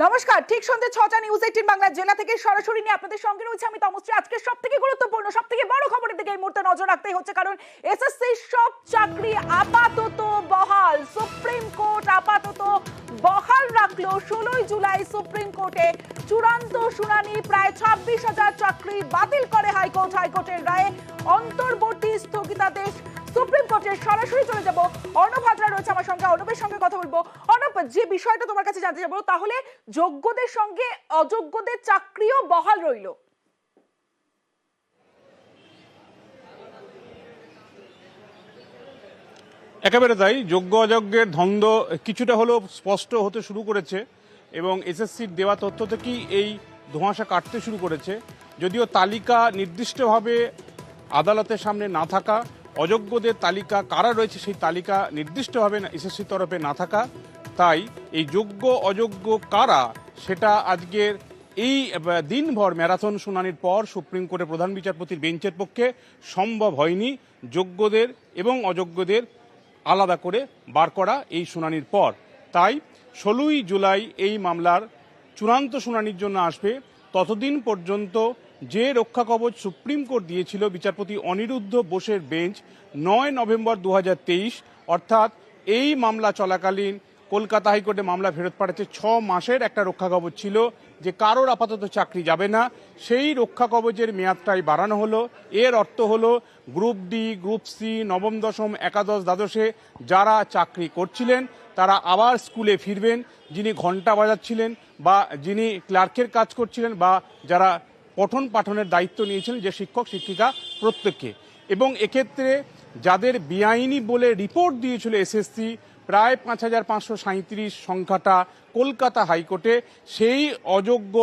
নমস্কার, ঠিক সন্ধ্যে ৬টা নিউজ ১৮ বাংলা জেলা থেকে সরাসরি নিয়ে আপনাদের সঙ্গে রয়েছে আমি তমশ্রী। আজকে সবথেকে গুরুত্বপূর্ণ সবথেকে বড় খবরের দিকে এই মুহূর্তে নজর রাখতেই হচ্ছে, কারণ এসএসসি সব চাকরি আপাতত বহাল। সুপ্রিম কোর্ট আপাতত বহাল রাখলো ১৬ই জুলাই সুপ্রিম কোর্টে চূড়ান্ত শুনানি। প্রায় ২৬,০০০ চাকরি বাতিল করে হাইকোর্ট। হাইকোর্টের রায়ে অন্তর্বর্তী স্থগিতাদেশ সুপ্রিম কোর্টের। সরাসরি চলে যাব, অর্ণব হাজরা রয়েছে আমার সঙ্গে, অর্ণবের সঙ্গে কথা বলবো। অর্ণব, যে বিষয়টা তোমার কাছে জানতে যাবো, তাহলে যোগ্যদের সঙ্গে অযোগ্যদের চাকরিও বহাল রইল। একেবারে তাই, যোগ্য অযোগ্যের দ্বন্দ্ব কিছুটা হলেও স্পষ্ট হতে শুরু করেছে এবং এসএসসির দেওয়া তথ্য থেকেই এই ধোঁয়াশা কাটতে শুরু করেছে। যদিও তালিকা নির্দিষ্টভাবে আদালতের সামনে না থাকা, অযোগ্যদের তালিকা কারা রয়েছে সেই তালিকা নির্দিষ্টভাবে এসএসসির তরফে না থাকা, তাই এই যোগ্য অযোগ্য কারা সেটা আজকের এই দিনভর ম্যারাথন শুনানির পর সুপ্রিম কোর্টের প্রধান বিচারপতির বেঞ্চের পক্ষে সম্ভব হয়নি যোগ্যদের এবং অযোগ্যদের আলাদা করে বার করা এই শুনানির পর। তাই ১৬ই জুলাই এই মামলার চূড়ান্ত শুনানির জন্য আসবে। ততদিন পর্যন্ত যে রক্ষা কবচ সুপ্রিম কোর্ট দিয়েছিল বিচারপতি অনিরুদ্ধ বোসের বেঞ্চ ৯ নভেম্বর ২০২৩, অর্থাৎ এই মামলা চলাকালীন কলকাতা হাইকোর্টে মামলা ফেরত পাঠাচ্ছে ৬ মাসের একটা রক্ষা কবচ ছিল যে কারোর আপাতত চাকরি যাবে না। সেই রক্ষা কবচের মেয়াদটাই বাড়ানো হলো। এর অর্থ হলো গ্রুপ ডি, গ্রুপ সি, নবম দশম, একাদশ দ্বাদশে যারা চাকরি করছিলেন তারা আবার স্কুলে ফিরবেন। যিনি ঘন্টা বাজাচ্ছিলেন বা যিনি ক্লার্কের কাজ করছিলেন বা যারা পঠন পাঠনের দায়িত্ব নিয়েছিলেন, যে শিক্ষক শিক্ষিকা প্রত্যেককে। এবং এক্ষেত্রে যাদের বেআইনি বলে রিপোর্ট দিয়েছিল এসএসসি প্রায় ৫,৫৩৭ সংখ্যাটা কলকাতা হাইকোর্টে, সেই অযোগ্য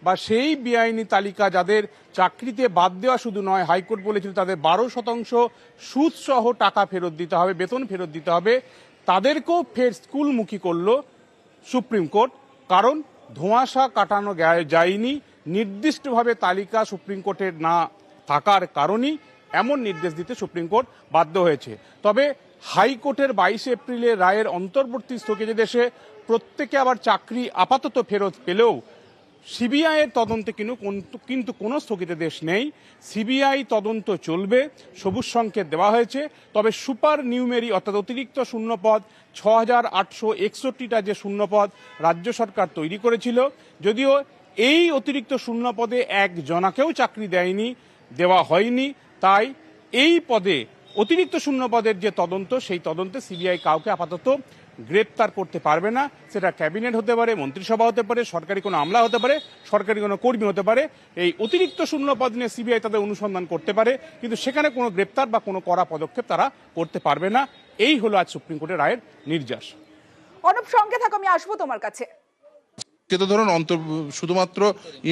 বা সেই বেআইনি তালিকা যাদের চাকরিতে বাদ দেওয়া শুধু নয়, হাইকোর্ট বলেছিল তাদের ১২% সুদসহ টাকা ফেরত দিতে হবে, বেতন ফেরত দিতে হবে, তাদেরকেও ফের স্কুলমুখী করলো সুপ্রিম কোর্ট। কারণ ধোঁয়াশা কাটানো যায়নি, নির্দিষ্টভাবে তালিকা সুপ্রিম কোর্টের না থাকার কারণেই এমন নির্দেশ দিতে সুপ্রিম কোর্ট বাধ্য হয়েছে। তবে হাইকোর্টের ২২ এপ্রিলের রায়ের অন্তর্বর্তী স্থগিতাদেশে প্রত্যেকে আবার চাকরি আপাতত ফেরত পেলেও সিবিআইয়ের তদন্তে কিন্তু কোনো স্থগিতাদেশ নেই। সিবিআই তদন্ত চলবে, সবুজ সংকেত দেওয়া হয়েছে। তবে সুপার নিউমেরি অর্থাৎ অতিরিক্ত শূন্যপদ ৬,৮৬১টা যে শূন্যপদ রাজ্য সরকার তৈরি করেছিল, যদিও এই অতিরিক্ত শূন্যপদে একজনাকেও চাকরি দেওয়া হয়নি। তাই এই পদে অতিরিক্ত শূন্যপদের যে তদন্ত, সেই তদন্তে সিবিআই কাউকে আপাতত গ্রেপ্তার করতে পারবে না। সেটা ক্যাবিনেট হতে পারে, মন্ত্রিসভা হতে পারে, সরকারি কোনো আমলা হতে পারে, সরকারি কোনো কর্মী হতে পারে। এই অতিরিক্ত শূন্যপদ নিয়ে সিবিআই তাদের অনুসন্ধান করতে পারে, কিন্তু সেখানে কোনো গ্রেপ্তার বা কোনো কড়া পদক্ষেপ তারা করতে পারবে না। এই হলো আজ সুপ্রিম কোর্টের রায়ের নির্যাস। অর্ণব, সঙ্গে থাকো, আমি আসবো তোমার কাছে। কিন্তু ধরুন শুধুমাত্র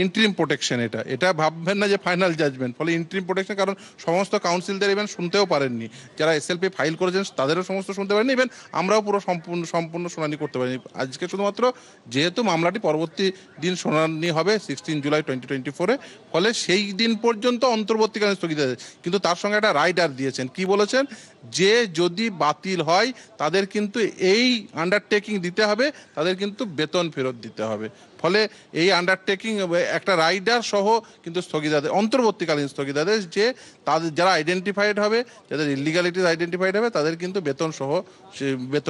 ইন্টারিম প্রোটেকশন, এটা ভাববেন না যে ফাইনাল জাজমেন্ট। ফলে ইন্টারিম প্রোটেকশন, কারণ সমস্ত কাউন্সিলদের ইভেন শুনতেও পারেননি, যারা এসএলপি ফাইল করেছেন তাদেরও সমস্ত শুনতে পারেননি, ইভেন আমরাও পুরো সম্পূর্ণ শুনানি করতে পারিনি। আজকে শুধুমাত্র যেহেতু মামলাটি পরবর্তী দিন শুনানি হবে 16 জুলাই 2024, ফলে সেই দিন পর্যন্ত অন্তর্বর্তীকালীন স্থগিতাদেশ। কিন্তু তার সঙ্গে একটা রাইডার দিয়েছেন, কি বলেছেন, যে যদি বাতিল হয় তাদের কিন্তু এই আন্ডারটেকিং দিতে হবে, তাদের কিন্তু বেতন ফেরত দিতে হবে। ফলে এই আন্ডারটেকিং একটা রাইডার সহ কিন্তু স্থগিতাদেশ, অন্তর্বর্তীকালীন স্থগিতাদেশ, যে তাদের যারা আইডেন্টিফাইড হবে, যাদের ইলিগালিটিস আইডেন্টিফাইড হবে, তাদের কিন্তু বেতন সহ বেতন